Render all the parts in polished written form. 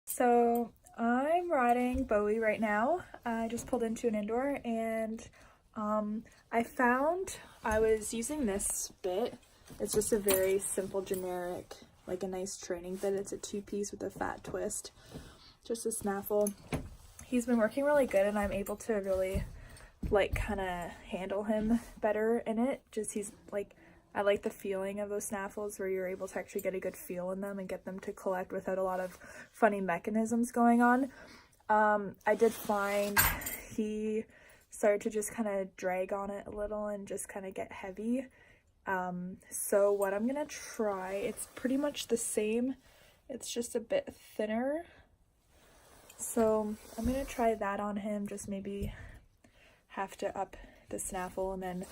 So I'm riding Bowie right now. I just pulled into an indoor and I found I was using this bit. It's just a very simple, generic, like a nice training bit. It's a two-piece with a fat twist, just a snaffle. He's been working really good and I'm able to really like kind of handle him better in it. Just he's like, I like the feeling of those snaffles where you're able to actually get a good feel in them and get them to collect without a lot of funny mechanisms going on. I did find he started to just kind of drag on it a little and just kind of get heavy. So what I'm gonna try, it's pretty much the same, it's just a bit thinner. So I'm gonna try that on him, just maybe have to up the snaffle and then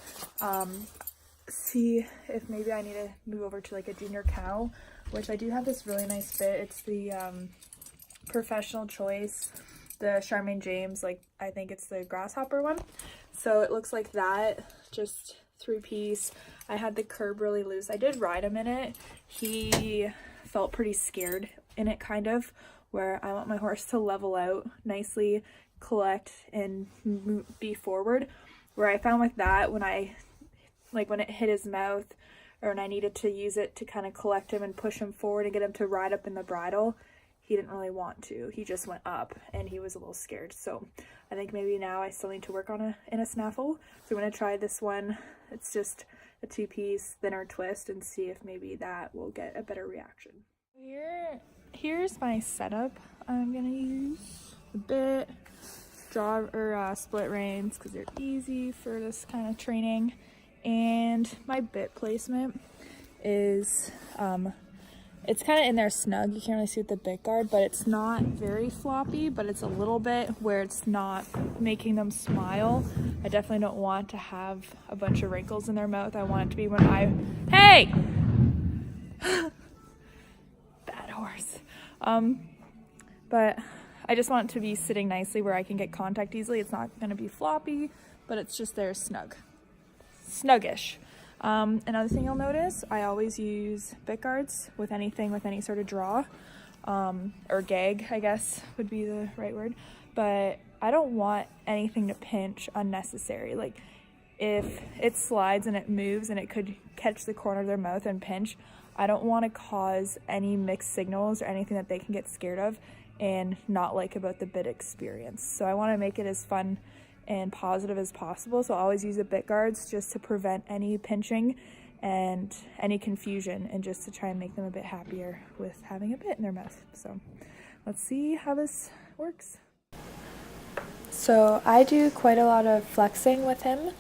see if maybe I need to move over to like a junior cow, which I do have this really nice bit. It's the Professional Choice, the Charmaine James, like I think it's the grasshopper one. So it looks like that, just three-piece. I had the curb really loose. I did ride him in it. He felt pretty scared in it, kind of, where I want my horse to level out nicely, collect, and be forward. Where I found with that, when it hit his mouth, or when I needed to use it to kind of collect him and push him forward and get him to ride up in the bridle, he didn't really want to. He just went up and he was a little scared. So I think maybe now I still need to work on in a snaffle. So I'm going to try this one. It's just a two-piece thinner twist and see if maybe that will get a better reaction. Here's my setup. I'm going to use a bit, split reins because they're easy for this kind of training. And my bit placement is, it's kind of in there snug. You can't really see with the bit guard, but it's not very floppy, but it's a little bit where it's not making them smile. I definitely don't want to have a bunch of wrinkles in their mouth. I want it to be when hey! Bad horse. But I just want it to be sitting nicely where I can get contact easily. It's not going to be floppy, but it's just there snuggish. Another thing you'll notice, I always use bit guards with anything with any sort of draw, or gag, I guess would be the right word, but I don't want anything to pinch unnecessary. Like if it slides and it moves and it could catch the corner of their mouth and pinch, I don't want to cause any mixed signals or anything that they can get scared of and not like about the bit experience. So I want to make it as fun and positive as possible, so I always use the bit guards just to prevent any pinching and any confusion, and just to try and make them a bit happier with having a bit in their mouth. So let's see how this works. So I do quite a lot of flexing with him.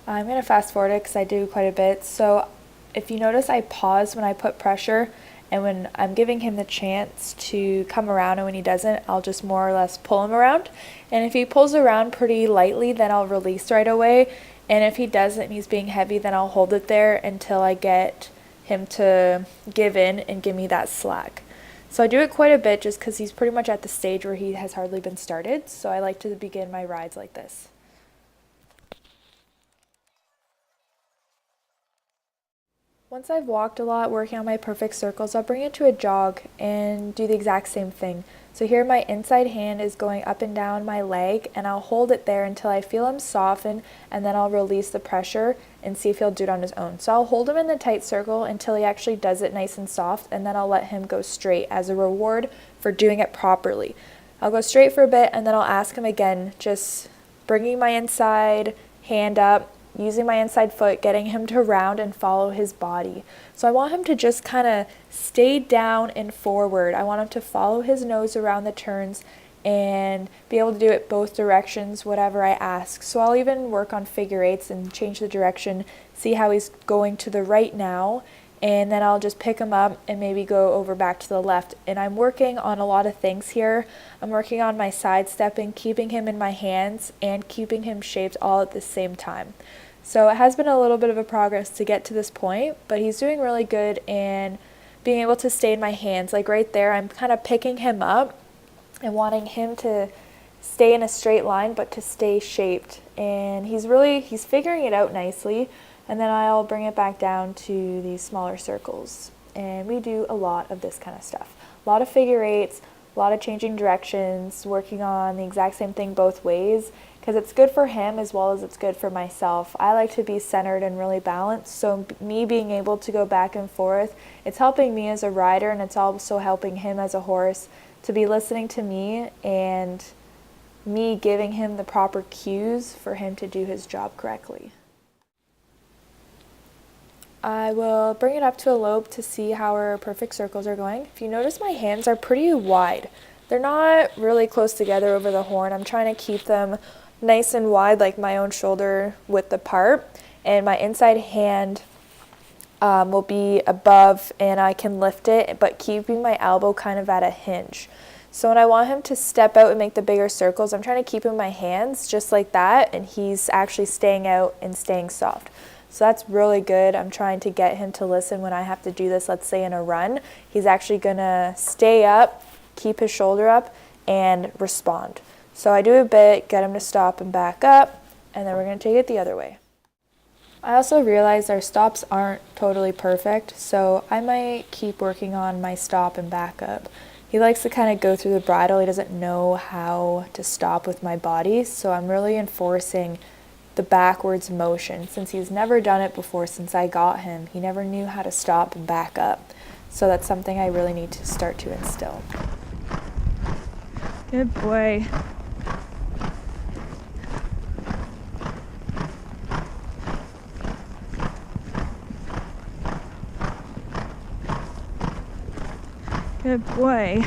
I'm going to fast forward it because I do quite a bit. So if you notice, I pause when I put pressure, and when I'm giving him the chance to come around, and when he doesn't, I'll just more or less pull him around. And if he pulls around pretty lightly, then I'll release right away. And if he doesn't and he's being heavy, then I'll hold it there until I get him to give in and give me that slack. So I do it quite a bit just because he's pretty much at the stage where he has hardly been started. So I like to begin my rides like this. Once I've walked a lot working on my perfect circles, I'll bring it to a jog and do the exact same thing. So here my inside hand is going up and down my leg, and I'll hold it there until I feel him soften, and then I'll release the pressure and see if he'll do it on his own. So I'll hold him in the tight circle until he actually does it nice and soft, and then I'll let him go straight as a reward for doing it properly. I'll go straight for a bit, and then I'll ask him again, just bringing my inside hand up, using my inside foot, getting him to round and follow his body. So I want him to just kind of stay down and forward. I want him to follow his nose around the turns and be able to do it both directions, whatever I ask. So I'll even work on figure eights and change the direction, see how he's going to the right now, and then I'll just pick him up and maybe go over back to the left. And I'm working on a lot of things here. I'm working on my sidestepping, keeping him in my hands, and keeping him shaped all at the same time. So it has been a little bit of a progress to get to this point, but he's doing really good and being able to stay in my hands. Like right there, I'm kind of picking him up and wanting him to stay in a straight line, but to stay shaped. And he's figuring it out nicely. And then I'll bring it back down to these smaller circles. And we do a lot of this kind of stuff. A lot of figure eights, a lot of changing directions, working on the exact same thing both ways, because it's good for him as well as it's good for myself. I like to be centered and really balanced, so me being able to go back and forth, it's helping me as a rider, and it's also helping him as a horse to be listening to me and me giving him the proper cues for him to do his job correctly. I will bring it up to a lope to see how our perfect circles are going. If you notice, my hands are pretty wide. They're not really close together over the horn. I'm trying to keep them nice and wide, like my own shoulder width apart, and my inside hand will be above, and I can lift it, but keeping my elbow kind of at a hinge. So when I want him to step out and make the bigger circles, I'm trying to keep him in my hands just like that, and he's actually staying out and staying soft. So that's really good. I'm trying to get him to listen when I have to do this, let's say in a run. He's actually gonna stay up, keep his shoulder up, and respond. So I do a bit, get him to stop and back up, and then we're gonna take it the other way. I also realized our stops aren't totally perfect, so I might keep working on my stop and back up. He likes to kind of go through the bridle. He doesn't know how to stop with my body, so I'm really enforcing the backwards motion. Since he's never done it before since I got him, he never knew how to stop and back up. So that's something I really need to start to instill. Good boy. Good boy.